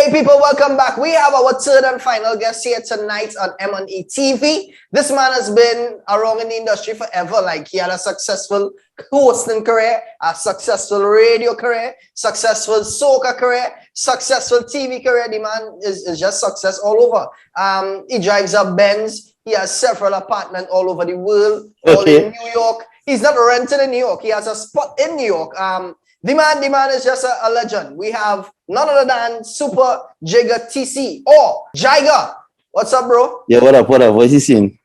Hey people, welcome back. We have our third and final guest here tonight on M&ETV. This man has been around in the industry forever. Like, he had a successful hosting career, a successful radio career, successful soca career, successful TV career. The man is just success all over. He drives a Benz. He has several apartments all over the world, all in New York. He's not rented in New York. He has a spot in New York. The man is just a legend. We have none other than Super Jigga TC or Jigga. What's up, bro? Yeah, what up? What's he saying?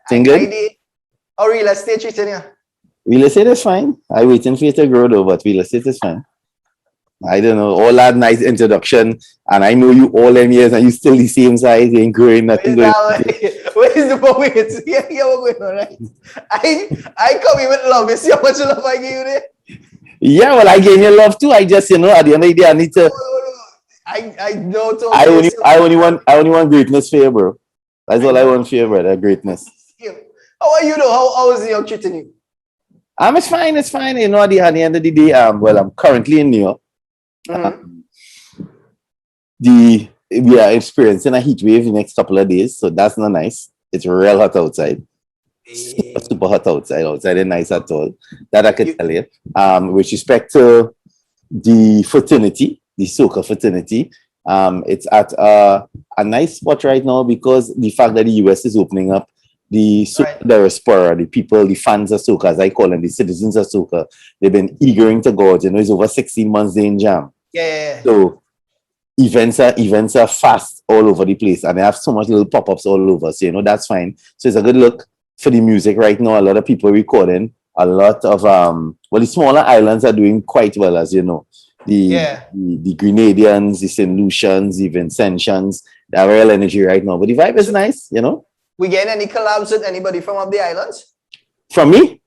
Thing good? How real estate treating you? Real estate is fine. I'm waiting for it to grow though, but real estate is fine. I don't know, all that nice introduction, and I know you all them years and you still the same size, you ain't growing, nothing going on. Where is the point? Yeah, what's going on, right? I come here with love. You see how much love I give you there? Yeah, well, I gave you love too. I just, at the end of the day, I need to. I know. I only want greatness for you, bro. That's all I want for you, brother. Greatness. How are you, though? How is New York treating you? It's fine. It's fine. You know, at the end of the day, well, I'm currently in New York. We are experiencing a heat wave in the next couple of days, so that's not nice. It's real hot outside. Super hot outside. Outside is nice at all. That I can tell you. With respect to the fraternity, the soca fraternity, it's at a nice spot right now because the fact that the US is opening up, the diaspora, the people, the fans of soca, as I call them, the citizens of soca, they've been eagering to go out. You know, it's over 16 months they in jam. Yeah. So events are fast all over the place, and they have so much little pop-ups all over. So you know that's fine. So it's a good look for the music right now. A lot of people recording. A lot of the smaller islands are doing quite well, as you know. The Grenadians, the St. Lucians, the Vincentians, they have real energy right now. But the vibe is nice, you know. We getting any collabs with anybody from up the islands? From me?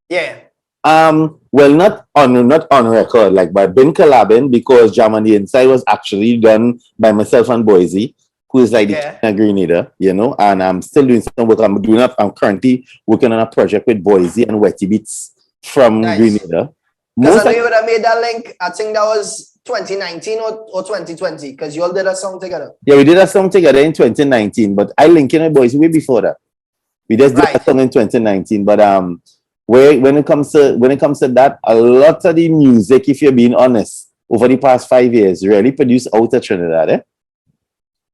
Yeah. Well, not on record, like, but I've been collabing because Jam on the Inside was actually done by myself and Boise, who is like the Grenada, you know, and I'm still doing some work. I'm currently working on a project with Boise and Wetty Beats from Grenada. Because I know you would have made that link, I think that was 2019 or 2020, because you all did a song together. Yeah, we did a song together in 2019, but I linked in with Boise way before that. We just did a song in 2019, but when it comes to that, a lot of the music, if you're being honest, over the past 5 years, really produced out of Trinidad, eh?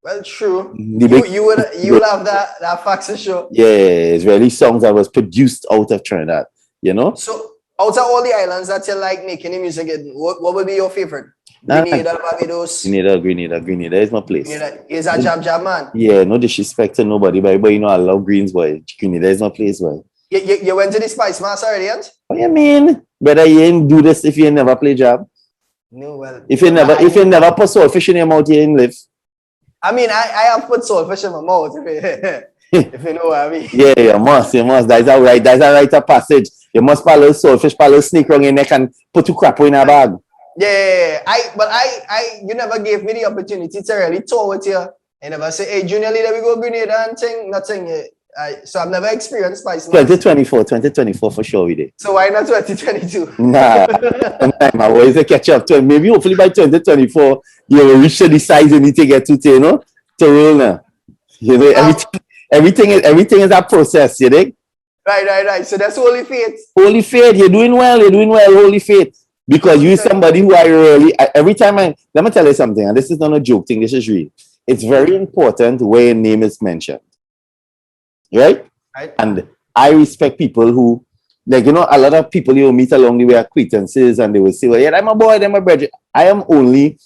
Well, true. You would have that fact for sure. Yeah, it's really songs that was produced out of Trinidad, you know? So, out of all the islands that you like making the music in, what would be your favorite? Grenada, Barbados? Grenada is my place. Grenada is a jam man. Yeah, no disrespect to nobody, but you know I love Greens, boy. Grenada is my place, boy. You went to the Spice Mass already, ain't? What you mean? Brother, you ain't do this if you never play job. No, well. If you never put soulfish in your mouth, you ain't live. I mean, I have put soulfish in my mouth, if you know what I mean. Yeah, you must. That's a rite of passage. You must put a little soulfish, put a little snake around your neck and put two crap in a bag. Yeah. You never gave me the opportunity to really tour with you. You never say, hey, Junior Lee, there we go, Grenada and thing, nothing. So I've never experienced Spice Mass. 2024 for sure we did. So why not 2022? Nah, sometime I always catch up to maybe hopefully by 2024 you will reach the size you need to get to roll now. You know, everything is a process, you think? Right. So that's holy faith. Holy faith, you're doing well, holy faith. Because you're somebody who I really every time let me tell you something, and this is not a joke thing, this is real. It's very important where your name is mentioned. Right? And I respect people who, like, you know, a lot of people you meet along the way are acquaintances and they will say, well, yeah, I'm a boy, I'm a brother. I am only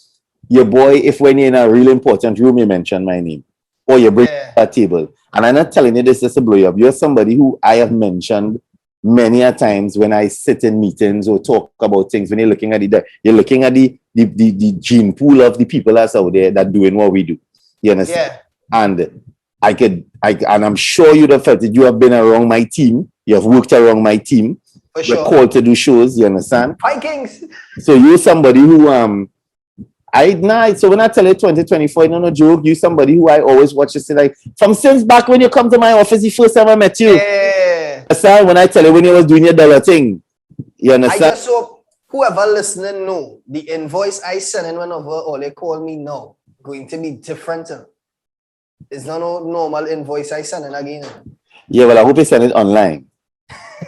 your boy if when you're in a really important room you mention my name or you bring a table. And I'm not telling you this just to blow you up. You're somebody who I have mentioned many a times when I sit in meetings or talk about things. When you're looking at the gene pool of the people that's out there that doing what we do. You understand? Yeah. And I'm sure you'd have felt it. You have been around my team. You have worked around my team. For sure. You're called to do shows. You understand? Vikings. So you're somebody who so when I tell you 2024, no joke. You're somebody who I always watch. Say like from since back when you come to my office, the first time I met you. Yeah. Understand? When I tell you when you was doing your dollar thing. You understand? I just hope whoever listening know the invoice I send in whenever or they call me now. going to be different. It's not no normal invoice I send in again. Yeah, well, I hope you send it online.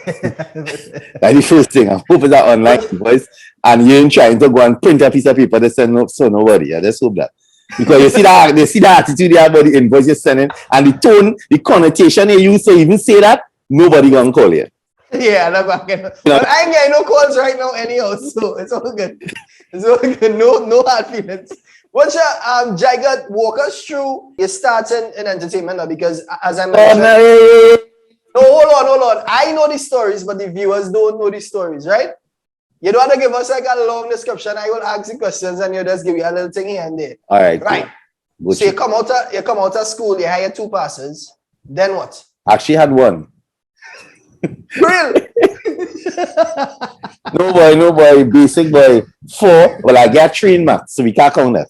That's the first thing. I hope it's that online invoice, and you ain't trying to go and print a piece of paper to send no, so nobody. I just hope that. Because you see the attitude they have about the invoice you're sending, and the tone, the connotation they use to even say that, nobody gonna call you. Yeah, but I ain't getting no calls right now anyhow, so it's all good. It's all good. No hard feelings. What's your Jagger, walk us through your starting in entertainment now, because as I mentioned, no, hold on. I know the stories, but the viewers don't know the stories, right? You don't want to give us like a long description. I will ask you questions and you just give you a little thing here and there. All right. Right. So you come out of school, you hire 2 passes. Then what? Actually had 1. Real? No boy, basic boy. 4. Well, I get 3 in maths, so we can't count that.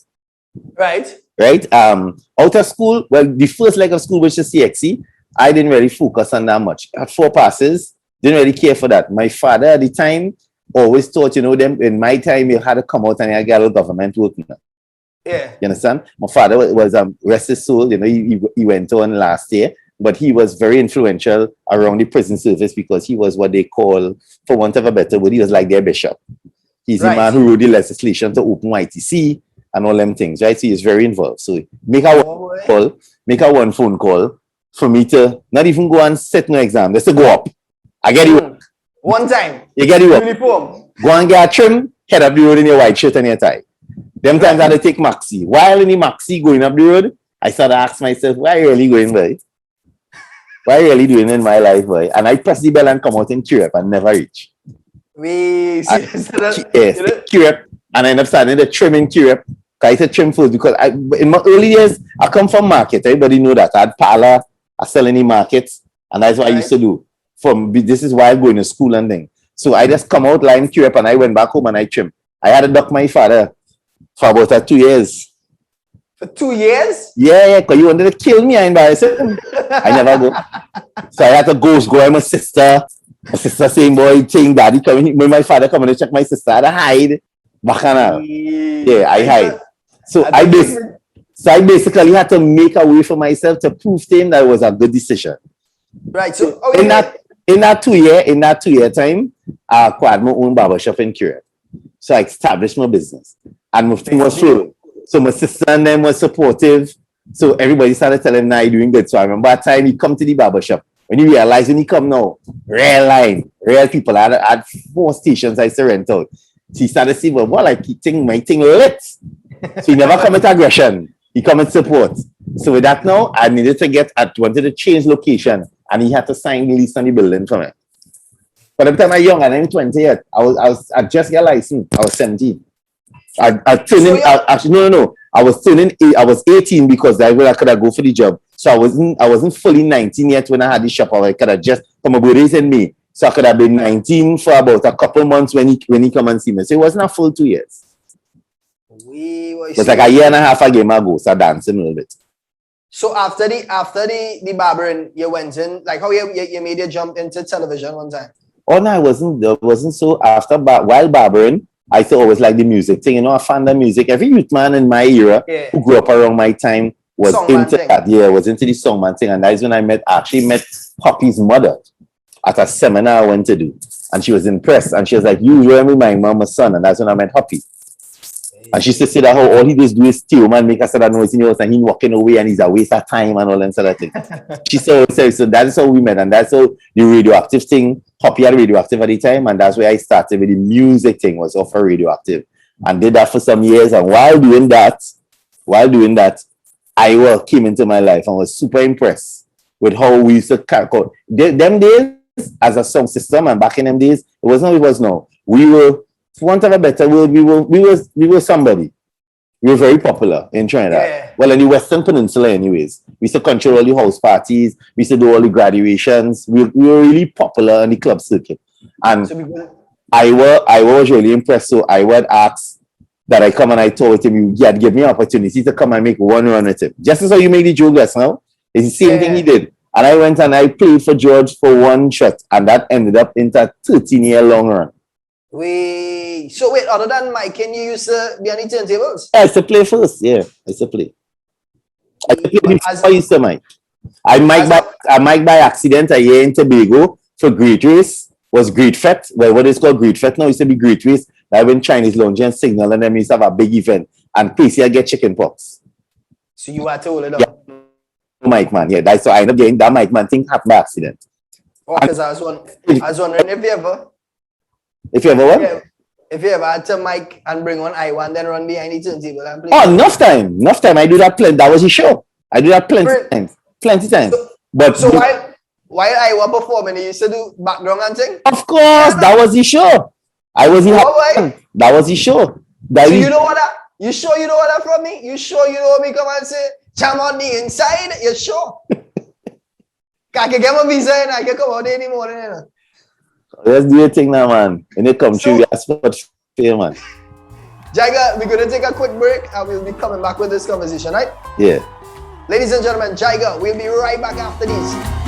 Right. Right? Out of school, well, the first leg of school, which is CXC, I didn't really focus on that much. I had 4 passes, didn't really care for that. My father at the time always thought, them in my time, you had to come out and you get a little government work. Yeah. You understand? My father was rest his soul, he went on last year, but he was very influential around the prison service because he was what they call, for want of a better word, he was like their bishop. He's the man who wrote the legislation to open YTC and all them things, right? So he's very involved. So make a one phone call for me to not even go and sit no exam, just to go up. I get you. One time. You get you up. Uniform. Go and get a trim, head up the road in your white shirt and your tie. Them times I had to take maxi. While in the maxi going up the road, I started to ask myself, why are you really going, boy? What are you really doing in my life, boy? And I press the bell and come out in Curep and never reach. Yes, Curep. And I end up starting to trim in Curep. I used to trim first because in my early years, I come from market. Everybody know that. I had parlor, I sell in the markets, and that's what I used to do. This is why I go to school and thing. So I just come out line Curep and I went back home and I trim. I had to duck my father for about 2 years. For 2 years? Yeah, because you wanted to kill me, I embarrassed him. I never go. So I had to go with my sister. My sister saying, boy, saying daddy coming. When my father coming to check my sister, I had to hide. Bacchanal. Yeah, I hide. So I basically had to make a way for myself to prove to him that it was a good decision. Right. So in that 2 year time, I acquired my own barbershop in Curep. So I established my business. And my thing was flowing. So my sister and them was supportive. So everybody started telling him, nah, you're doing good. So I remember that time he come to the barbershop. When you realize when he come now, real line, real people. I had 4 stations I used to rent out. So he started saying, well, what, like, my thing lit. So he never come with aggression. He come with support. So with that now, I needed to wanted to change location. And he had to sign the lease on the building for me. By the time I was young, and I'm 20 yet, I just got licensed. I was 17. I was 18 because that's when I could have go for the job. So I wasn't fully 19 yet when I had the shop. I could have just come aboard in May. So I could have been 19 for about a couple months when he come and see me. So it wasn't a full 2 years. It was like a year and a half ago, so I danced a little bit. So after the barbering, you went in, like how you made your jump into television one time? Oh no, it wasn't so after while barbering. I thought always like the music thing, I found the music. Every youth man in my era who grew up around my time was into that. Yeah, was into the songman thing. And that's when I actually met Poppy's mother at a seminar I went to do. And she was impressed. And she was like, you remember my mama's son. And that's when I met Poppy. And she used to say that how all he does do is steal, man, make us that noise in the house and he's walking away and he's a waste of time and all that sort of thing. She said, so that's how we met. And that's how the radioactive thing, Poppy had radioactive at the time. And that's where I started with the music thing, was off for radioactive. And did that for some years. And while doing that, I came into my life and was super impressed with how we used to calculate. Them days, as a sound system, and back in them days, it was now. We were, for want of a better word, we were somebody. We were very popular in Trinidad. Yeah. Well, in the Western Peninsula anyways. We used to control all the house parties. We used to do all the graduations. We were really popular on the club circuit. And I was really impressed. So I would ask that I come and I told him, you had give me an opportunity to come and make one run with him. Just as how you made the joke just now. It's the same thing he did. And I went and I played for George for one shot. And that ended up into a 13-year long run. So wait, other than Mike, can you use the behind the turntables? I used to play first. Yeah, I used to play. I used to play before I used to mic. I mic by accident a year in Tobago for Great Race. Was Great Fete. Well, what is called Great Fete now used to be Great Race. I went Chinese Lounge and Signal and then used to have a big event. And Casey I get chicken pox. So you had to hold it up. Yeah. Mic man, yeah. That's so I ended up getting that mic man thing happened by accident. Oh, because I was wondering if you ever what? Yeah, if you ever had to mic and bring on I1, then run behind the turntable and play. Oh, enough time. I do that plenty. That was the show. I do that plenty times. So while I was performing, you used to do background and thing? Of course, that was the show. That was the show. You know what you sure you know what that from me? You sure you know me come and say, jam on the inside? You sure? I can get my visa and I can come out any morning. Let's do your thing now, man. When it comes through, you ask for fair, man. Jaiga, we're going to take a quick break and we'll be coming back with this conversation, right? Yeah. Ladies and gentlemen, Jaiga, we'll be right back after these.